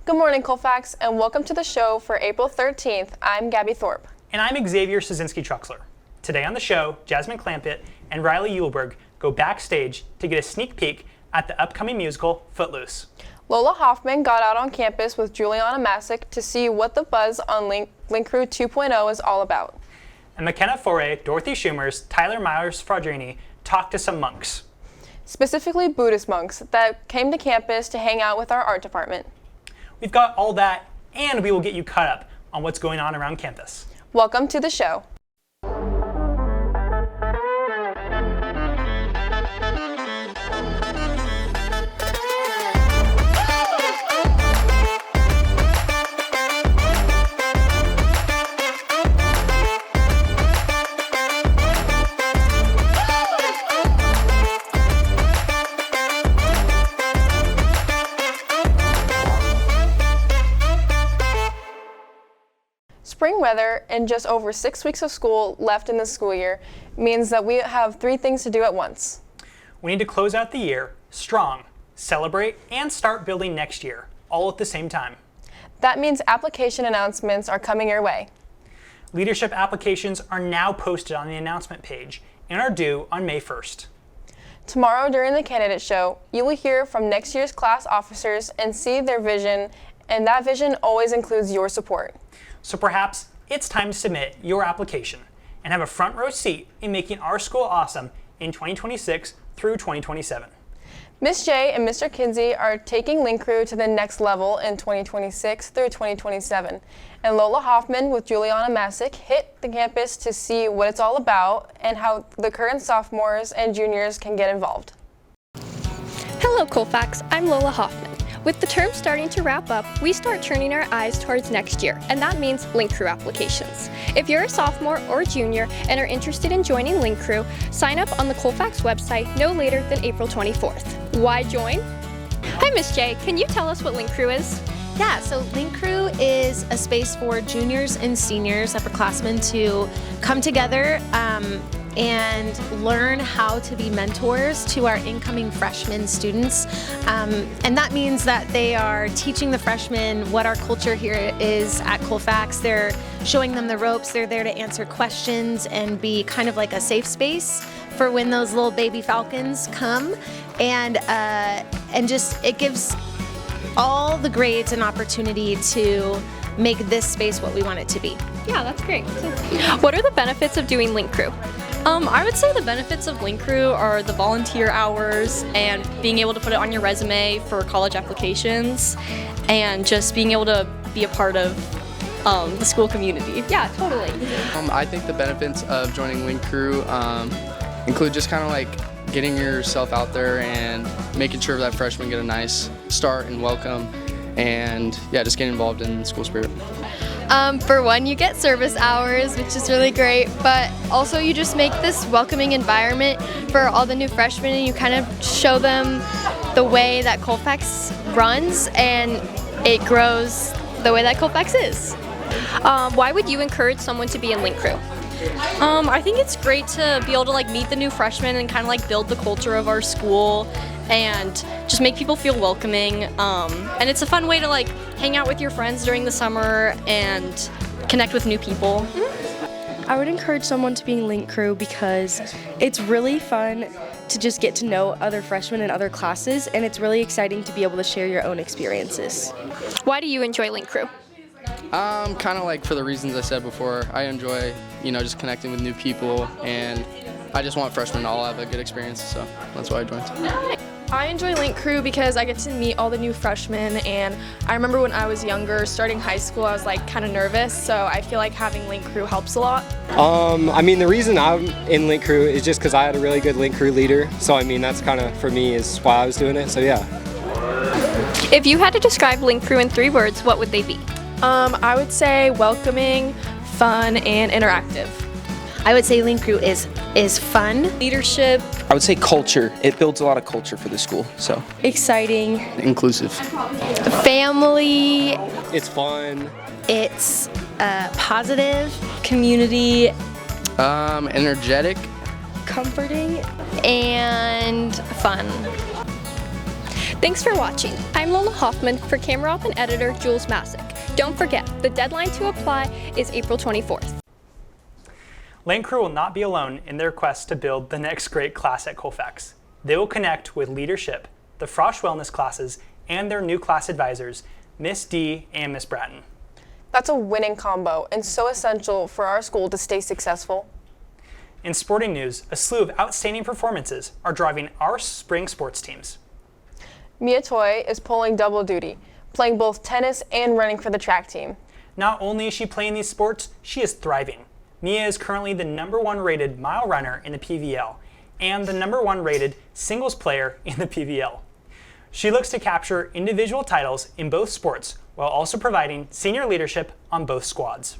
Good morning, Colfax, and welcome to the show for April 13th. I'm Gabby Thorup. And I'm Xavier Cieszynski-Truxler. Today on the show, Jasmine Clampett and Riley Eulberg go backstage to get a sneak peek at the upcoming musical, Footloose. Lola Hoffman got out on campus with Juliana Massick to see what the buzz on Link Crew 2.0 is all about. And Makenna Fore, Dorothy Schumers, Myers-Fordrini talked to some monks. Specifically Buddhist monks that came to campus to hang out with our art department. We've got all that, and we will get you caught up on what's going on around campus. Welcome to the show. Spring weather and just over 6 weeks of school left in the school year means that we have 3 things to do at once. We need to close out the year strong, celebrate, and start building next year, all at the same time. That means application announcements are coming your way. Leadership applications are now posted on the announcement page and are due on May 1st. Tomorrow during the candidate show, you will hear from next year's class officers and see their vision, and that vision always includes your support. So perhaps it's time to submit your application and have a front row seat in making our school awesome in 2026 through 2027. Ms. J and Mr. Kinsey are taking Link Crew to the next level in 2026 through 2027. And Lola Hoffman with Juliana Massick hit the campus to see what it's all about and how the current sophomores and juniors can get involved. Hello Colfax, I'm Lola Hoffman. With the term starting to wrap up, we start turning our eyes towards next year, and that means Link Crew applications. If you're a sophomore or junior and are interested in joining Link Crew, sign up on the Colfax website no later than April 24th. Why join? Hi Miss J, can you tell us what Link Crew is? Yeah, so Link Crew is a space for juniors and seniors, upperclassmen, to come together and learn how to be mentors to our incoming freshman students. And that means that they are teaching the freshmen what our culture here is at Colfax. They're showing them the ropes. They're there to answer questions and be kind of like a safe space for when those little baby falcons come. And just it gives all the grades an opportunity to make this space what we want it to be. Yeah, that's great. What are the benefits of doing Link Crew? I would say the benefits of Link Crew are the volunteer hours and being able to put it on your resume for college applications and just being able to be a part of the school community. Yeah, totally. I think the benefits of joining Link Crew include just kind of like getting yourself out there and making sure that freshmen get a nice start and welcome, and yeah, just getting involved in school spirit. For one, you get service hours, which is really great, but also you just make this welcoming environment for all the new freshmen, and you kind of show them the way that Colfax runs, and it grows the way that Colfax is. Why would you encourage someone to be in Link Crew? I think it's great to be able to meet the new freshmen and kind of build the culture of our school and just make people feel welcoming. And it's a fun way to hang out with your friends during the summer and connect with new people. I would encourage someone to be in Link Crew because it's really fun to just get to know other freshmen in other classes, and it's really exciting to be able to share your own experiences. Why do you enjoy Link Crew? Kind of for the reasons I said before. I enjoy, just connecting with new people, and I just want freshmen to all have a good experience, so that's why I joined. I enjoy Link Crew because I get to meet all the new freshmen, and I remember when I was younger, starting high school, I was kind of nervous, so I feel like having Link Crew helps a lot. The reason I'm in Link Crew is just because I had a really good Link Crew leader, so that's kind of, for me, is why I was doing it, so yeah. If you had to describe Link Crew in 3 words, what would they be? I would say welcoming, fun, and interactive. I would say Link Crew is fun. Leadership. I would say culture. It builds a lot of culture for the school. So exciting. Inclusive. Family. It's fun. It's positive. Community. Energetic. Comforting. And fun. Thanks for watching. I'm Lola Hoffman for camera op and editor Jules Massick. Don't forget, the deadline to apply is April 24th. Link Crew will not be alone in their quest to build the next great class at Colfax. They will connect with leadership, the Frosh Wellness classes, and their new class advisors, Miss D and Miss Bratton. That's a winning combo and so essential for our school to stay successful. In sporting news, a slew of outstanding performances are driving our spring sports teams. Mia Toy is pulling double duty, playing both tennis and running for the track team. Not only is she playing these sports, she is thriving. Mia is currently the #1 rated mile runner in the PVL and the #1 rated singles player in the PVL. She looks to capture individual titles in both sports while also providing senior leadership on both squads.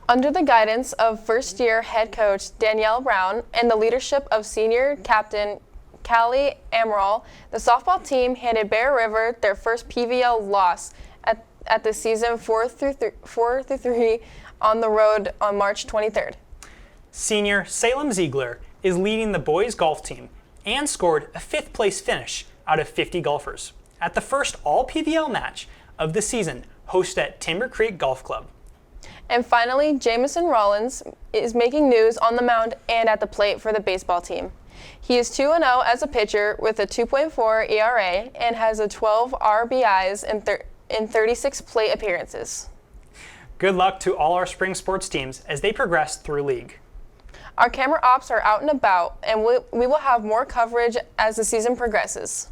Under the guidance of first-year head coach Danielle Brown and the leadership of senior captain Kyliegh Amaral, the softball team handed Bear River their first PVL loss at the season 4-3 on the road on March 23rd. Senior Salem Ziegler is leading the boys golf team and scored a 5th place finish out of 50 golfers at the first all-PVL match of the season hosted at Timber Creek Golf Club. And finally, Jamison Rollins is making news on the mound and at the plate for the baseball team. He is 2-0 as a pitcher with a 2.4 ERA and has a 12 RBIs in 36 plate appearances. Good luck to all our spring sports teams as they progress through league. Our camera ops are out and about, and we will have more coverage as the season progresses.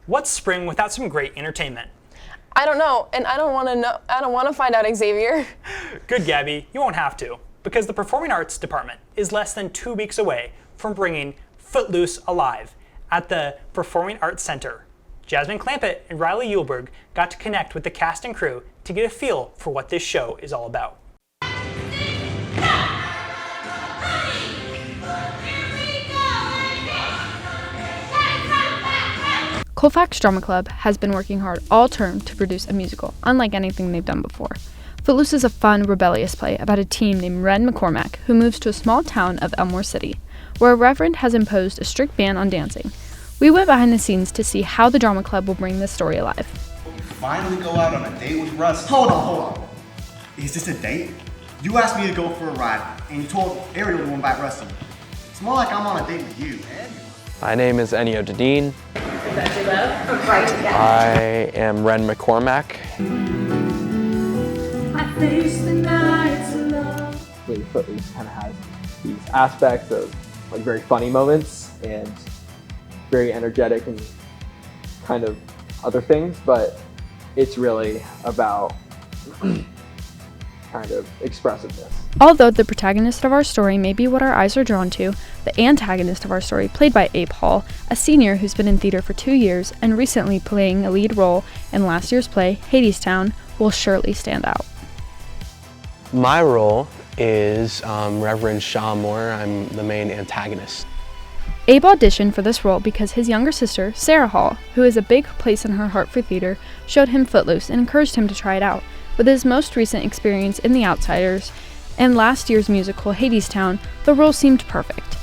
What's spring without some great entertainment? I don't know, and I don't want to find out, Xavier. Good, Gabby, you won't have to, because the Performing Arts Department is less than 2 weeks away from bringing Footloose alive at the Performing Arts Center. Jasmine Clampett and Riley Eulberg got to connect with the cast and crew to get a feel for what this show is all about. Colfax Drama Club has been working hard all term to produce a musical, unlike anything they've done before. Footloose is a fun, rebellious play about a teen named Ren McCormack who moves to a small town of Elmore City, where a reverend has imposed a strict ban on dancing. We went behind the scenes to see how the drama club will bring this story alive. You finally go out on a date with Russ. Hold on. Is this a date? You asked me to go for a ride, and you told Ariel to invite Rusty. It's more like I'm on a date with you, man. My name is Ennio Dedeen. I am Ren McCormack. Footloose kind of has these aspects of like very funny moments and very energetic and kind of other things, but it's really about kind of expressiveness. Although the protagonist of our story may be what our eyes are drawn to, the antagonist of our story, played by Abe Hall, a senior who's been in theater for 2 years and recently playing a lead role in last year's play, Hadestown, will surely stand out. My role is Reverend Shaw Moore. I'm the main antagonist. Abe auditioned for this role because his younger sister, Sarah Hall, who has a big place in her heart for theater, showed him Footloose and encouraged him to try it out. With his most recent experience in The Outsiders and last year's musical Hadestown, the role seemed perfect.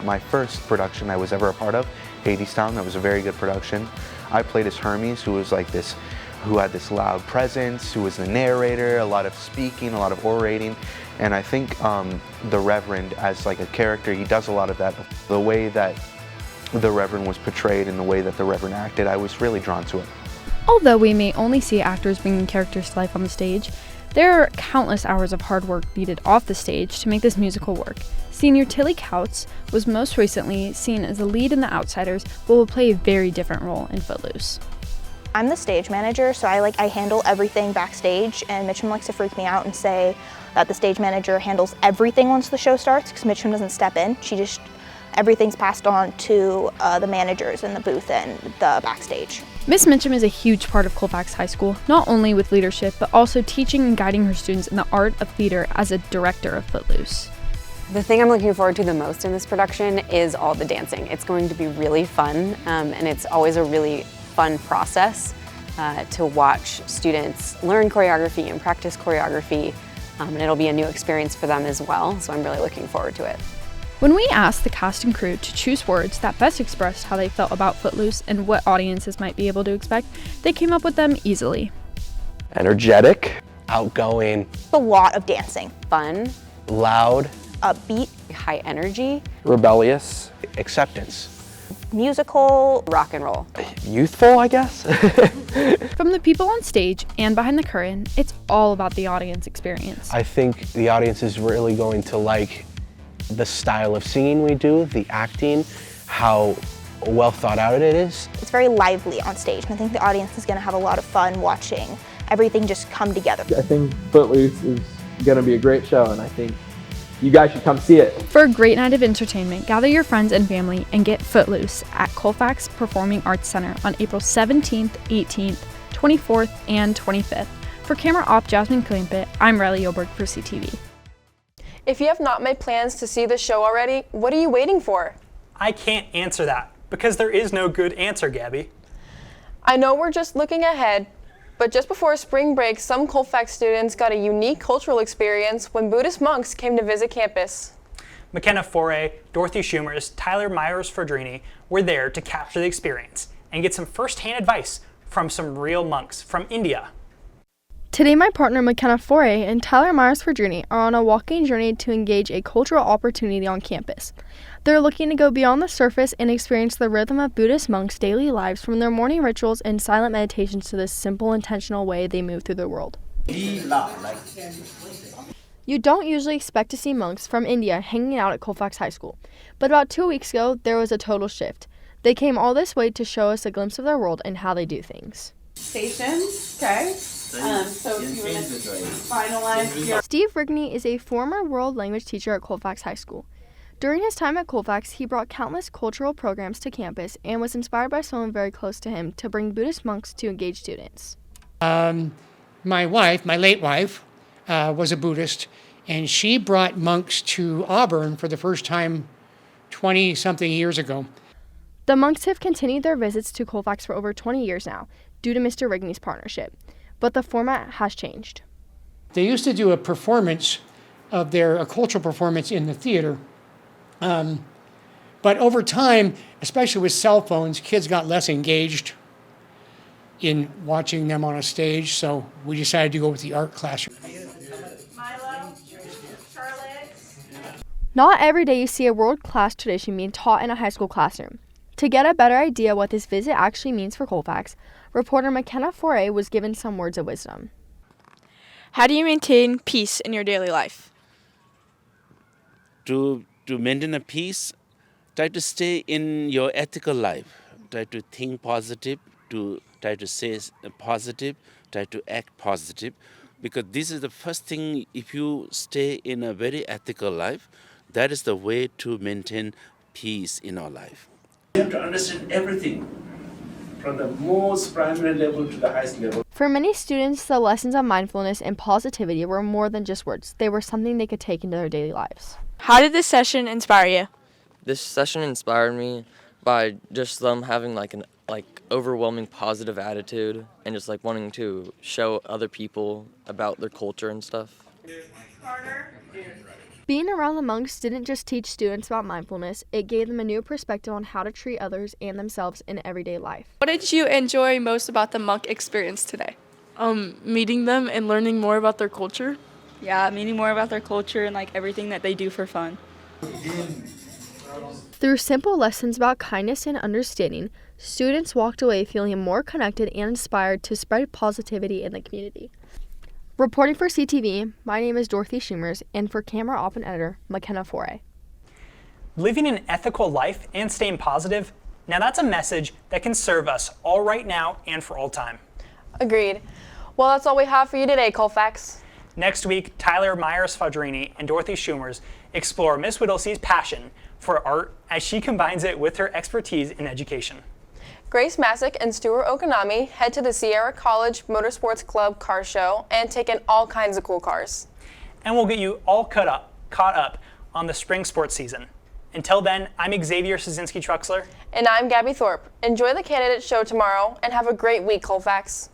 My first production I was ever a part of, Hadestown, that was a very good production. I played as Hermes, who was like this, who had this loud presence, who was the narrator, a lot of speaking, a lot of orating, and I think the Reverend as like a character, he does a lot of that. The way that the Reverend was portrayed and the way that the Reverend acted, I was really drawn to it. Although we may only see actors bringing characters to life on the stage, there are countless hours of hard work needed off the stage to make this musical work. Senior Tilly Couts was most recently seen as the lead in The Outsiders, but will play a very different role in Footloose. I'm the stage manager, so I handle everything backstage, and Mitchum likes to freak me out and say that the stage manager handles everything once the show starts, because Mitchum doesn't step in. Everything's passed on to the managers in the booth and the backstage. Miss Mitchum is a huge part of Colfax High School, not only with leadership, but also teaching and guiding her students in the art of theater as a director of Footloose. The thing I'm looking forward to the most in this production is all the dancing. It's going to be really fun, and it's always a really fun process to watch students learn choreography and practice choreography, and it'll be a new experience for them as well, so I'm really looking forward to it. When we asked the cast and crew to choose words that best expressed how they felt about Footloose and what audiences might be able to expect, they came up with them easily. Energetic, outgoing, A lot of dancing. Fun, loud, Upbeat, high energy, Rebellious, acceptance, musical, rock and roll. youthful, I guess. From the people on stage and behind the curtain, it's all about the audience experience. I think the audience is really going to like the style of singing we do, the acting, how well thought out it is. It's very lively on stage, and I think the audience is going to have a lot of fun watching everything just come together. I think Footloose is going to be a great show, and I think you guys should come see it. For a great night of entertainment, gather your friends and family and get Footloose at Colfax Performing Arts Center on April 17th, 18th, 24th, and 25th. For camera op Jasmine Clampett, I'm Riley Eulberg for CTV. If you have not made plans to see the show already, what are you waiting for? I can't answer that because there is no good answer, Gabby. I know we're just looking ahead, but just before spring break, some Colfax students got a unique cultural experience when Buddhist monks came to visit campus. Makenna Fore, Dorothy Schumers, Myers-Fordrini were there to capture the experience and get some first-hand advice from some real monks from India. Today, my partner Makenna Fore and Myers-Fordrini are on a walking journey to engage a cultural opportunity on campus. They're looking to go beyond the surface and experience the rhythm of Buddhist monks' daily lives, from their morning rituals and silent meditations to this simple, intentional way they move through the world. You don't usually expect to see monks from India hanging out at Colfax High School, but about 2 weeks ago, there was a total shift. They came all this way to show us a glimpse of their world and how they do things. Stations, okay? So if you want to finalize your... Steve Rigney is a former world language teacher at Colfax High School. During his time at Colfax, he brought countless cultural programs to campus and was inspired by someone very close to him to bring Buddhist monks to engage students. My late wife, was a Buddhist, and she brought monks to Auburn for the first time 20-something years ago. The monks have continued their visits to Colfax for over 20 years now, due to Mr. Rigney's partnership, but the format has changed. They used to do a performance of a cultural performance in the theater. But over time, especially with cell phones, kids got less engaged in watching them on a stage, so we decided to go with the art classroom. Not every day you see a world-class tradition being taught in a high school classroom. To get a better idea what this visit actually means for Colfax, reporter Makenna Fore was given some words of wisdom. How do you maintain peace in your daily life? To maintain a peace, try to stay in your ethical life. Try to think positive, try to say positive, try to act positive. Because this is the first thing, if you stay in a very ethical life, that is the way to maintain peace in our life. You have to understand everything, from the most primary level to the highest level. For many students, the lessons of mindfulness and positivity were more than just words. They were something they could take into their daily lives. How did this session inspire you? This session inspired me by just them having an overwhelming positive attitude and just wanting to show other people about their culture and stuff. Being around the monks didn't just teach students about mindfulness, it gave them a new perspective on how to treat others and themselves in everyday life. What did you enjoy most about the monk experience today? Meeting them and learning more about their culture. Yeah, meeting more about their culture and everything that they do for fun. Through simple lessons about kindness and understanding, students walked away feeling more connected and inspired to spread positivity in the community. Reporting for CTV, my name is Dorothy Schumers, and for camera op and editor, Makenna Fore. Living an ethical life and staying positive, now that's a message that can serve us all right now and for all time. Agreed. Well, that's all we have for you today, Colfax. Next week, Myers-Fordrini and Dorothy Schumers explore Miss Whittlesey's passion for art as she combines it with her expertise in education. Grace Massick and Stuart Okunami head to the Sierra College Motorsports Club car show and take in all kinds of cool cars. And we'll get you all caught up on the spring sports season. Until then, I'm Xavier Cieszynski-Truxler. And I'm Gabby Thorup. Enjoy the candidate show tomorrow and have a great week, Colfax.